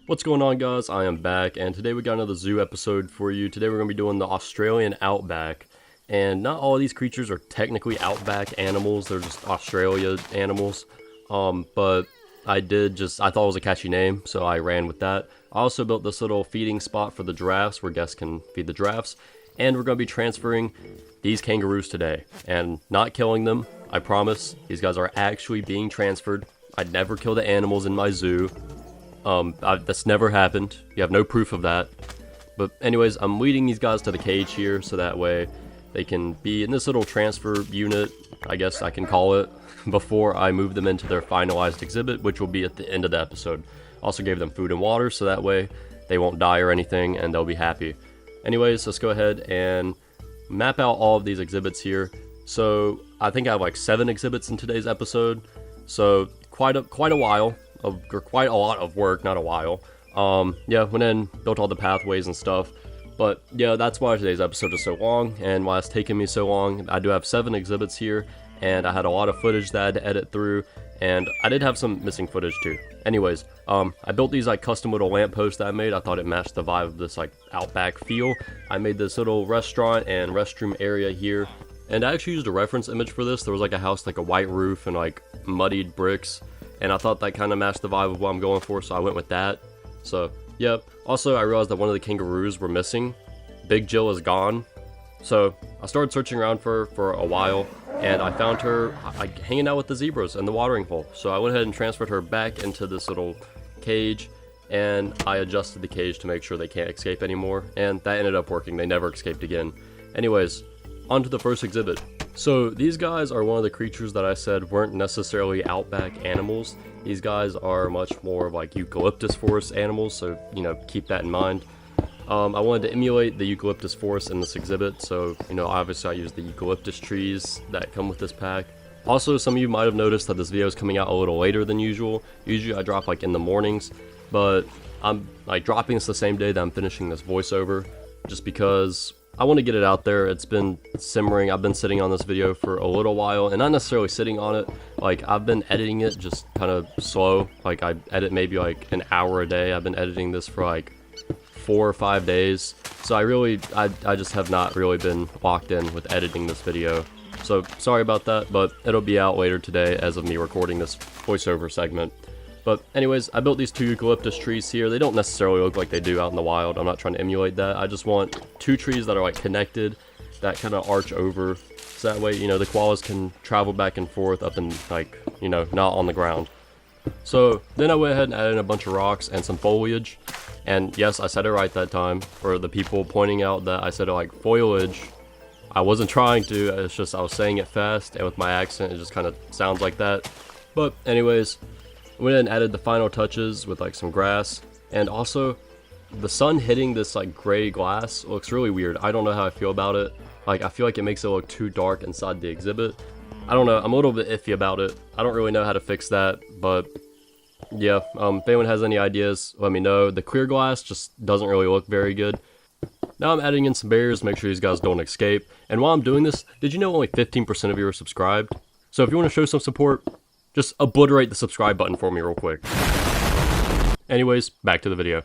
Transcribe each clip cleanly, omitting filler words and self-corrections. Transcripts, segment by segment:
What's going on, guys? I am back, and today we got another zoo episode for you. Today we're going to be doing the Australian Outback, and not all of these creatures are technically Outback animals, they're just Australia animals, but I thought it was a catchy name, so I ran with that. I also built this little feeding spot for the giraffes where guests can feed the giraffes, and we're going to be transferring these kangaroos today, and not killing them, I promise. These guys are actually being transferred. I'd never kill the animals in my zoo. That's never happened. You have no proof of that. But anyways, I'm leading these guys to the cage here, so that way they can be in this little transfer unit, I guess I can call it, before I move them into their finalized exhibit, which will be at the end of the episode. Also gave them food and water, so that way they won't die or anything, and they'll be happy. Anyways, let's go ahead and map out all of these exhibits here. So I think I have like 7 exhibits in today's episode, so quite a while. Or quite a lot of work, not a while. Yeah, went in, built all the pathways and stuff. But yeah, that's why today's episode is so long, and why it's taken me so long. I do have 7 exhibits here, and I had a lot of footage that I had to edit through, and I did have some missing footage too. Anyways, I built these like custom little lampposts that I made. I thought it matched the vibe of this like Outback feel. I made this little restaurant and restroom area here, and I actually used a reference image for this. There was like a house, like a white roof and like muddied bricks. And I thought that kind of matched the vibe of what I'm going for, so I went with that. So, yep. Also, I realized that one of the kangaroos were missing. Big Jill is gone. So, I started searching around for a while, and I found her like hanging out with the zebras in the watering hole. So I went ahead and transferred her back into this little cage, and I adjusted the cage to make sure they can't escape anymore. And that ended up working. They never escaped again. Anyways, on to the first exhibit. So these guys are one of the creatures that I said weren't necessarily Outback animals. These guys are much more of like eucalyptus forest animals, so you know, keep that in mind. I wanted to emulate the eucalyptus forest in this exhibit, so you know, obviously I used the eucalyptus trees that come with this pack. Also, some of you might have noticed that this video is coming out a little later than usual. Usually I drop like in the mornings, but I'm like dropping this the same day that I'm finishing this voiceover, just because I want to get it out there. It's been simmering. I've been sitting on this video for a little while, and not necessarily sitting on it. Like, I've been editing it just kind of slow. Like, I edit maybe like an hour a day. I've been editing this for like 4 or 5 days. So I just have not really been locked in with editing this video. So sorry about that, but it'll be out later today as of me recording this voiceover segment. But anyways, I built these 2 eucalyptus trees here. They don't necessarily look like they do out in the wild. I'm not trying to emulate that. I just want 2 trees that are like connected, that kind of arch over. So that way, you know, the koalas can travel back and forth up and like, you know, not on the ground. So then I went ahead and added a bunch of rocks and some foliage. And yes, I said it right that time. For the people pointing out that I said it like foliage, I wasn't trying to. It's just I was saying it fast, and with my accent, it just kind of sounds like that. But anyways, went in and added the final touches with like some grass, and also the sun hitting this like gray glass looks really weird. I don't know how I feel about it. Like, I feel like it makes it look too dark inside the exhibit. I don't know, I'm a little bit iffy about it. I don't really know how to fix that, but yeah, if anyone has any ideas, let me know. The clear glass just doesn't really look very good. Now I'm adding in some barriers to make sure these guys don't escape. And while I'm doing this, did you know only 15% of you are subscribed? So if you want to show some support, just obliterate the subscribe button for me real quick. Anyways, back to the video.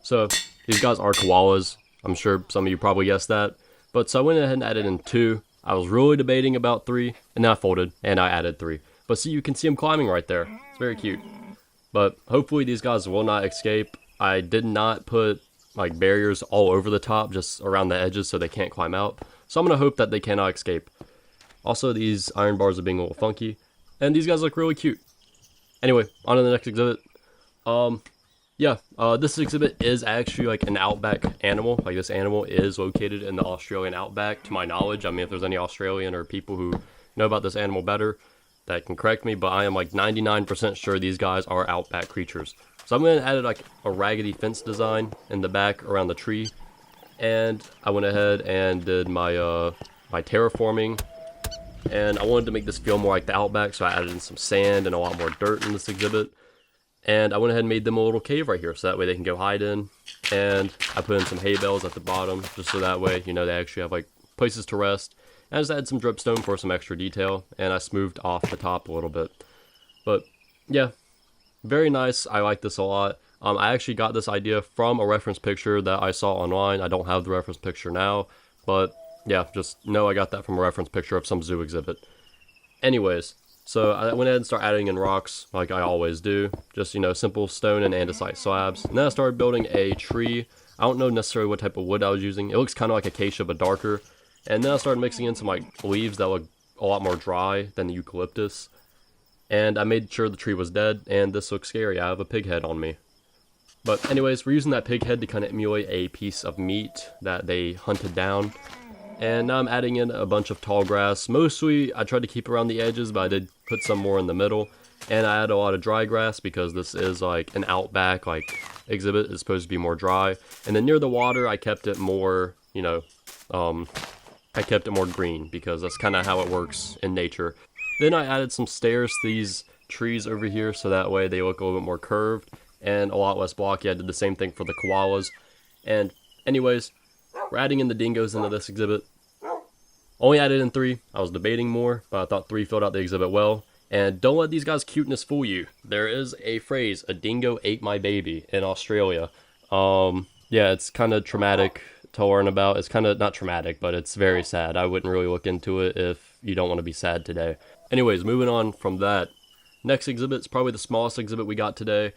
So, these guys are koalas. I'm sure some of you probably guessed that. But so I went ahead and added in 2. I was really debating about 3, and then I folded, and I added 3. But see, you can see them climbing right there. It's very cute. But hopefully these guys will not escape. I did not put like barriers all over the top, just around the edges so they can't climb out. So I'm going to hope that they cannot escape. Also, these iron bars are being a little funky. And these guys look really cute. Anyway, on to the next exhibit. This exhibit is actually like an Outback animal. Like, this animal is located in the Australian Outback, to my knowledge. I mean, if there's any Australian or people who know about this animal better, that can correct me. But I am like 99% sure these guys are Outback creatures. So I'm going to add like a raggedy fence design in the back around the tree. And I went ahead and did my my terraforming. And I wanted to make this feel more like the Outback, so I added in some sand and a lot more dirt in this exhibit. And I went ahead and made them a little cave right here, so that way they can go hide in. And I put in some hay bales at the bottom, just so that way, you know, they actually have like places to rest. And I just added some dripstone for some extra detail, and I smoothed off the top a little bit. But yeah, very nice. I like this a lot. I actually got this idea from a reference picture that I saw online. I don't have the reference picture now, but yeah, just know I got that from a reference picture of some zoo exhibit. Anyways, so I went ahead and started adding in rocks like I always do. Just, simple stone and andesite slabs. And then I started building a tree. I don't know necessarily what type of wood I was using. It looks kind of like acacia, but darker. And then I started mixing in some like leaves that look a lot more dry than the eucalyptus. And I made sure the tree was dead, and this looks scary. I have a pig head on me. But anyways, we're using that pig head to kind of emulate a piece of meat that they hunted down. And now I'm adding in a bunch of tall grass. Mostly, I tried to keep around the edges, but I did put some more in the middle. And I added a lot of dry grass because this is like an outback like exhibit. It's supposed to be more dry. And then near the water, I kept it more, I kept it more green because that's kind of how it works in nature. Then I added some stairs to these trees over here so that way they look a little bit more curved and a lot less blocky. I did the same thing for the koalas. And anyways, we're adding in the dingoes into this exhibit. Only added in 3. I was debating more, but I thought 3 filled out the exhibit well. And don't let these guys' cuteness fool you. There is a phrase, a dingo ate my baby, in Australia. Yeah, it's kind of traumatic to learn about. It's kind of not traumatic, but it's very sad. I wouldn't really look into it if you don't want to be sad today. Anyways, moving on from that. Next exhibit is probably the smallest exhibit we got today.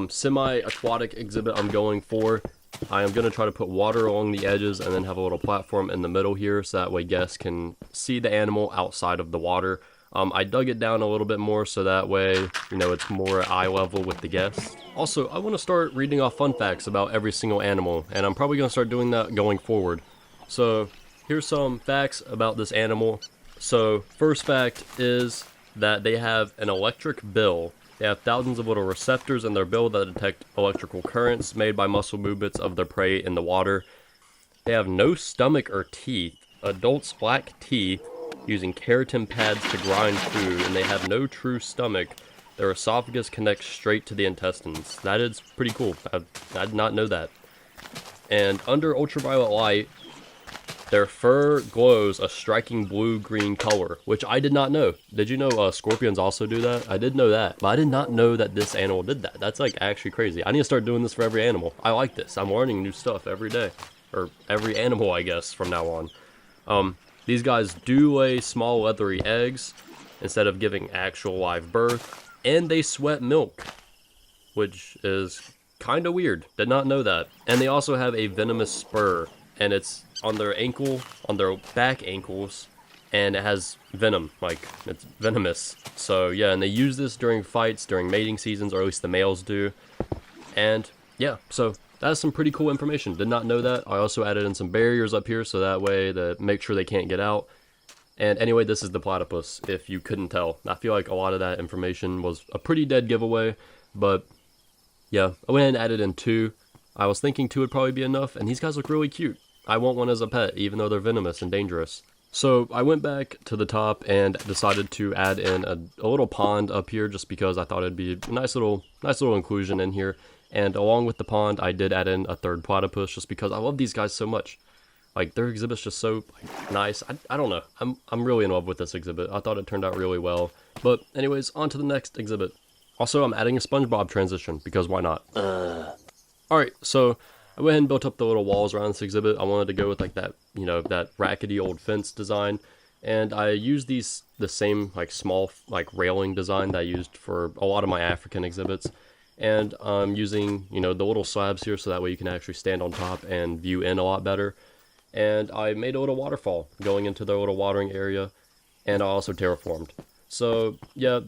Semi-aquatic exhibit I'm going for. I am going to try to put water along the edges and then have a little platform in the middle here so that way guests can see the animal outside of the water. I dug it down a little bit more so that way, it's more eye level with the guests. Also, I want to start reading off fun facts about every single animal, and I'm probably going to start doing that going forward. So, here's some facts about this animal. So, first fact is that they have an electric bill. They have thousands of little receptors in their bill that detect electrical currents made by muscle movements of their prey in the water. They have no stomach or teeth. Adults lack teeth, using keratin pads to grind food, and they have no true stomach. Their esophagus connects straight to the intestines. That is pretty cool. I did not know that. And under ultraviolet light, their fur glows a striking blue-green color, which I did not know. Did you know scorpions also do that? I did know that, but I did not know that this animal did that. That's like actually crazy. I need to start doing this for every animal. I like this. I'm learning new stuff every day. Or every animal, I guess, from now on. These guys do lay small leathery eggs instead of giving actual live birth, and they sweat milk, which is kind of weird. Did not know that. And they also have a venomous spur, and it's on their ankle, on their back ankles, and it has venom, like it's venomous. So yeah, and they use this during fights, during mating seasons, or at least the males do. And yeah, so that's some pretty cool information. Did not know that. I also added in some barriers up here so that way to make sure they can't get out. And anyway, this is the platypus, if you couldn't tell. I feel like a lot of that information was a pretty dead giveaway, but yeah, I went ahead and added in 2. I was thinking 2 would probably be enough, and these guys look really cute. I want one as a pet, even though they're venomous and dangerous. So I went back to the top and decided to add in a little pond up here just because I thought it'd be a nice little inclusion in here. And along with the pond, I did add in a 3rd platypus just because I love these guys so much. Like, their exhibit's just so nice. I don't know. I'm really in love with this exhibit. I thought it turned out really well. But anyways, on to the next exhibit. Also, I'm adding a SpongeBob transition because why not? Alright, so I went ahead and built up the little walls around this exhibit. I wanted to go with like that, that rackety old fence design. And I used the same like small like railing design that I used for a lot of my African exhibits. And I'm using, the little slabs here so that way you can actually stand on top and view in a lot better. And I made a little waterfall going into the little watering area, and I also terraformed. So, yeah,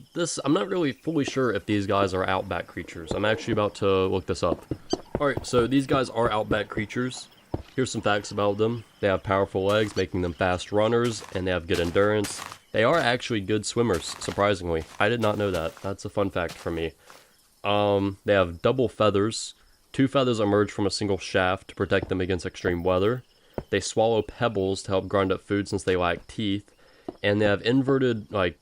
I'm not really fully sure if these guys are outback creatures. I'm actually about to look this up. Alright, so these guys are outback creatures. Here's some facts about them. They have powerful legs, making them fast runners, and they have good endurance. They are actually good swimmers, surprisingly. I did not know that. That's a fun fact for me. They have double feathers. 2 feathers emerge from a single shaft to protect them against extreme weather. They swallow pebbles to help grind up food since they lack teeth. And they have inverted, like,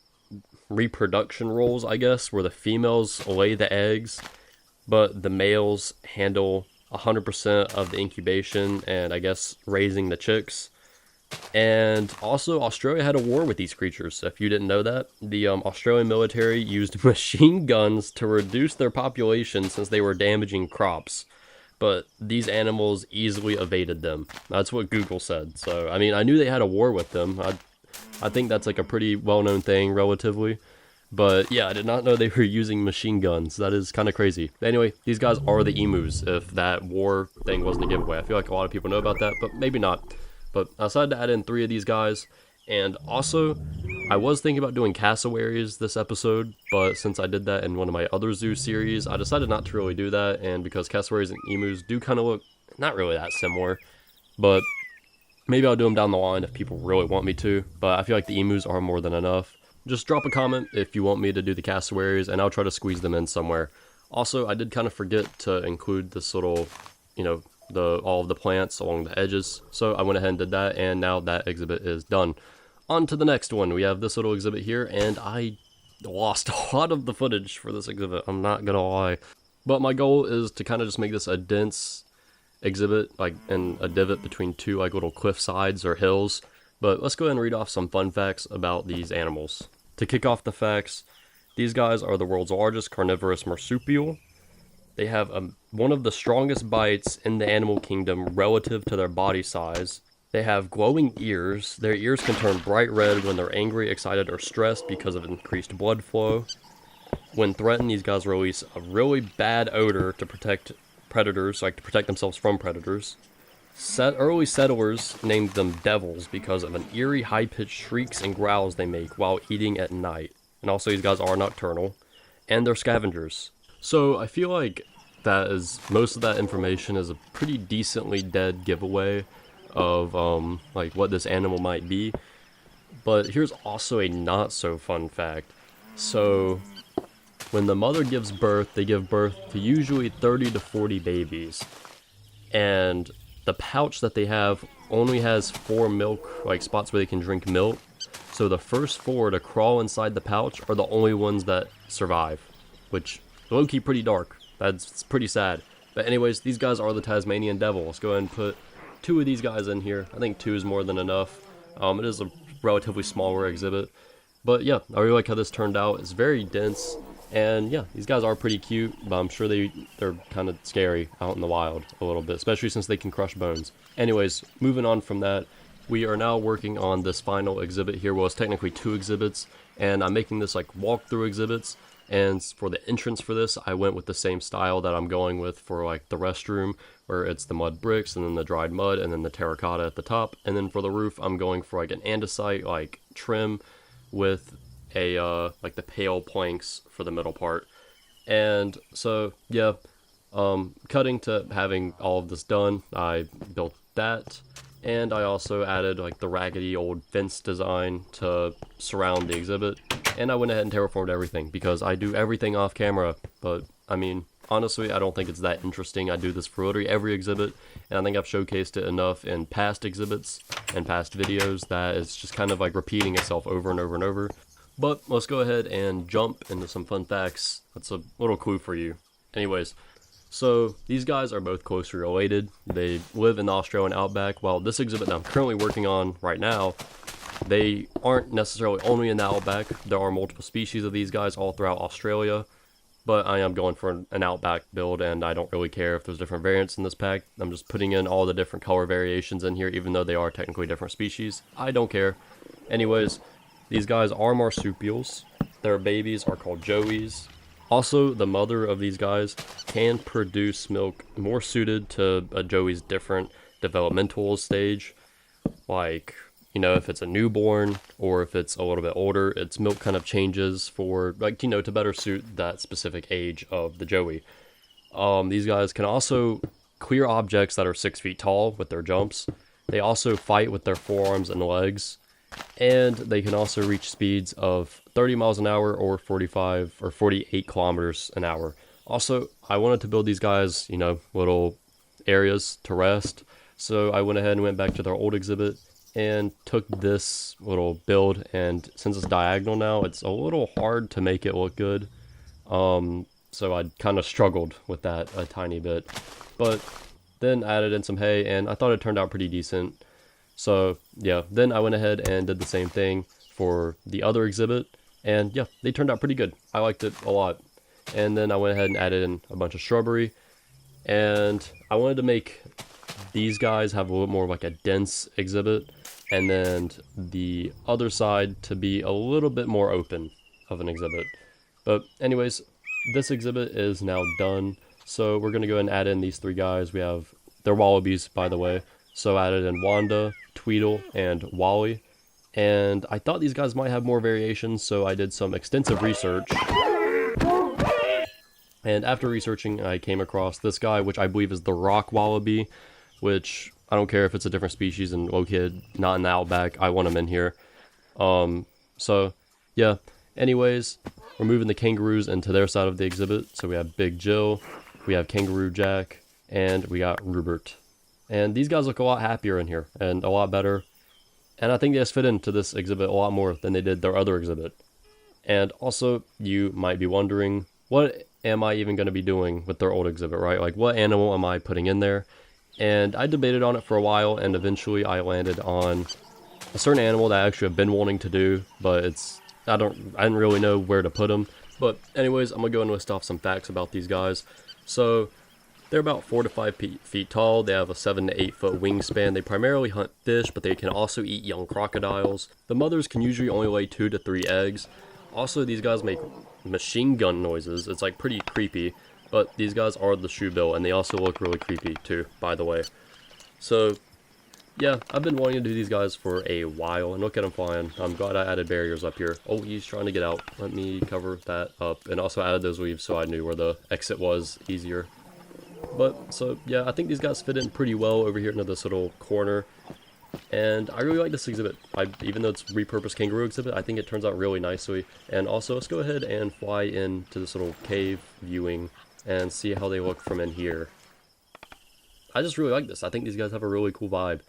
reproduction roles, I guess, where the females lay the eggs, but the males handle 100% of the incubation and, I guess, raising the chicks. And also, Australia had a war with these creatures. If you didn't know that, the Australian military used machine guns to reduce their population since they were damaging crops. But these animals easily evaded them. That's what Google said. So, I mean, I knew they had a war with them. I think that's like a pretty well-known thing, relatively. But yeah, I did not know they were using machine guns. That is kind of crazy. Anyway, these guys are the emus, if that war thing wasn't a giveaway. I feel like a lot of people know about that, but maybe not. But I decided to add in 3 of these guys. And also, I was thinking about doing cassowaries this episode, but since I did that in one of my other zoo series, I decided not to really do that. And because cassowaries and emus do kind of look not really that similar, but maybe I'll do them down the line if people really want me to. But I feel like the emus are more than enough. Just drop a comment if you want me to do the cassowaries, and I'll try to squeeze them in somewhere. Also, I did kind of forget to include this little, all of the plants along the edges. So I went ahead and did that, and now that exhibit is done. On to the next one. We have this little exhibit here, and I lost a lot of the footage for this exhibit. I'm not gonna lie. But my goal is to kind of just make this a dense exhibit, like in a divot between 2 like little cliff sides or hills. But let's go ahead and read off some fun facts about these animals. To kick off the facts, these guys are the world's largest carnivorous marsupial. They have one of the strongest bites in the animal kingdom relative to their body size. They have glowing ears. Their ears can turn bright red when they're angry, excited, or stressed because of increased blood flow. When threatened, these guys release a really bad odor to protect predators, like to protect themselves from predators. Early settlers named them devils because of an eerie high-pitched shrieks and growls they make while eating at night. And also these guys are nocturnal. And they're scavengers. So I feel like most of that information is a pretty decently dead giveaway of like what this animal might be. But here's also a not so fun fact. So when the mother gives birth, they give birth to usually 30 to 40 babies. And the pouch that they have only has 4 milk, like spots where they can drink milk. So the first 4 to crawl inside the pouch are the only ones that survive, which low-key pretty dark. That's pretty sad. But anyways, these guys are the Tasmanian devil. Let's go ahead and put 2 of these guys in here. I think 2 is more than enough. It is a relatively smaller exhibit. But yeah, I really like how this turned out. It's very dense. And yeah, these guys are pretty cute, but I'm sure they're kind of scary out in the wild a little bit, especially since they can crush bones. Anyways, moving on from that, we are now working on this final exhibit here. Well, it's technically 2 exhibits, and I'm making this like walkthrough exhibits. And for the entrance for this, I went with the same style that I'm going with for like the restroom, where it's the mud bricks and then the dried mud and then the terracotta at the top. And then for the roof, I'm going for like an andesite like trim with like the pale planks for the middle part. And so yeah, cutting to having all of this done, I built that, and I also added like the raggedy old fence design to surround the exhibit, and I went ahead and terraformed everything because I do everything off camera. But I mean, honestly, I don't think it's that interesting. I do this for literally every exhibit, and I think I've showcased it enough in past exhibits and past videos that it's just kind of like repeating itself over and over and over. But let's go ahead and jump into some fun facts. That's a little clue for you. Anyways, so these guys are both closely related. They live in the Australian Outback. While this exhibit that I'm currently working on right now, they aren't necessarily only in the Outback. There are multiple species of these guys all throughout Australia. But I am going for an Outback build, and I don't really care if there's different variants in this pack. I'm just putting in all the different color variations in here, even though they are technically different species. I don't care. Anyways, these guys are marsupials. Their babies are called joeys. Also, the mother of these guys can produce milk more suited to a joey's different developmental stage. Like, if it's a newborn or if it's a little bit older, its milk kind of changes for, like, to better suit that specific age of the joey. These guys can also clear objects that are 6 feet tall with their jumps. They also fight with their forearms and legs. And they can also reach speeds of 30 miles an hour or 45 or 48 kilometers an hour. Also, I wanted to build these guys, little areas to rest. So I went ahead and went back to their old exhibit and took this little build. And since it's diagonal now, it's a little hard to make it look good. So I kind of struggled with that a tiny bit. But then added in some hay, and I thought it turned out pretty decent. So yeah, then I went ahead and did the same thing for the other exhibit, and yeah, they turned out pretty good. I liked it a lot. And then I went ahead and added in a bunch of shrubbery, and I wanted to make these guys have a little more of like a dense exhibit, and then the other side to be a little bit more open of an exhibit. But anyways, this exhibit is now done, so we're gonna go and add in these three guys. They're wallabies, by the way, so I added in Wanda, Tweedle, and Wally. And I thought these guys might have more variations, so I did some extensive research. And after researching, I came across this guy, which I believe is the rock wallaby, which I don't care if it's a different species and located not in the outback, I want them in here. So yeah, anyways, we're moving the kangaroos into their side of the exhibit. So we have Big Jill, we have Kangaroo Jack, and we got Rupert. And these guys look a lot happier in here and a lot better. And I think they just fit into this exhibit a lot more than they did their other exhibit. And also, you might be wondering, what am I even going to be doing with their old exhibit, right? Like, what animal am I putting in there? And I debated on it for a while, and eventually I landed on a certain animal that I actually have been wanting to do, but I didn't really know where to put them. But anyways, I'm going to go and list off some facts about these guys. So, they're about 4 to 5 feet tall. They have a 7 to 8 foot wingspan. They primarily hunt fish, but they can also eat young crocodiles. The mothers can usually only lay 2 to 3 eggs. Also, these guys make machine gun noises. It's like pretty creepy, but these guys are the Shoebill, and they also look really creepy too, by the way. So yeah, I've been wanting to do these guys for a while, and look at them flying. I'm glad I added barriers up here. Oh, he's trying to get out. Let me cover that up, and also added those leaves so I knew where the exit was easier. But so yeah, I think these guys fit in pretty well over here into this little corner. And I really like this exhibit. Even though it's repurposed kangaroo exhibit, I think it turns out really nicely. And also, let's go ahead and fly into this little cave viewing and see how they look from in here. I just really like this. I think these guys have a really cool vibe.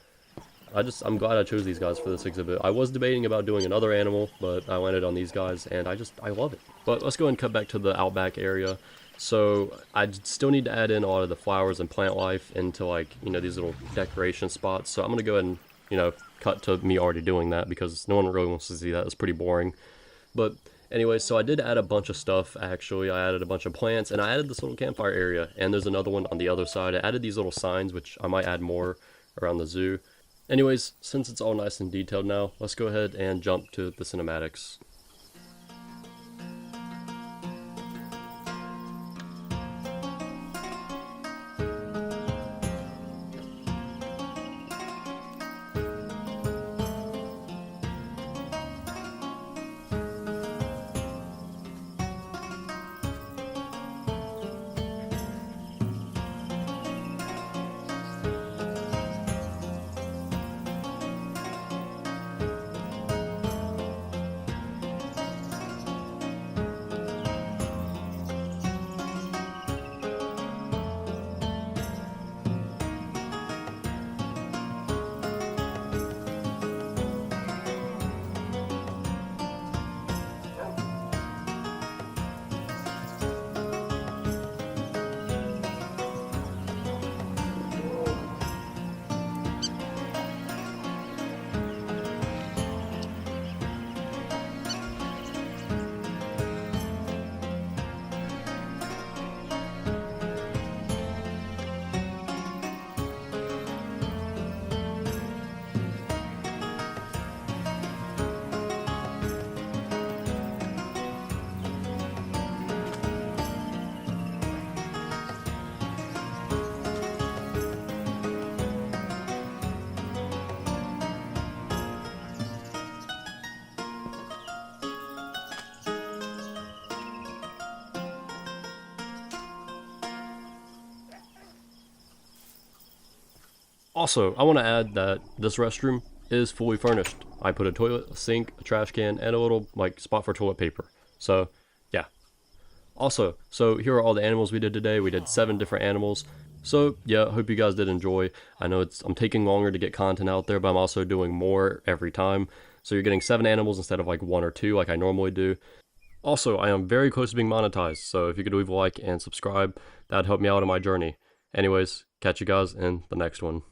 I'm glad I chose these guys for this exhibit. I was debating about doing another animal, but I landed on these guys, and I love it. But let's go ahead and cut back to the Outback area. So I still need to add in a lot of the flowers and plant life into, like, you know, these little decoration spots. So I'm going to go ahead and, you know, cut to me already doing that because no one really wants to see that. It's pretty boring. But anyway, so I did add a bunch of stuff, actually. I added a bunch of plants, and I added this little campfire area. And there's another one on the other side. I added these little signs, which I might add more around the zoo. Anyways, since it's all nice and detailed now, let's go ahead and jump to the cinematics. Also, I want to add that this restroom is fully furnished. I put a toilet, a sink, a trash can, and a little like spot for toilet paper. So, yeah. Also, so here are all the animals we did today. We did 7 different animals. So, yeah, hope you guys did enjoy. I know I'm taking longer to get content out there, but I'm also doing more every time. So you're getting 7 animals instead of like 1 or 2 like I normally do. Also, I am very close to being monetized, so if you could leave a like and subscribe, that'd help me out on my journey. Anyways, catch you guys in the next one.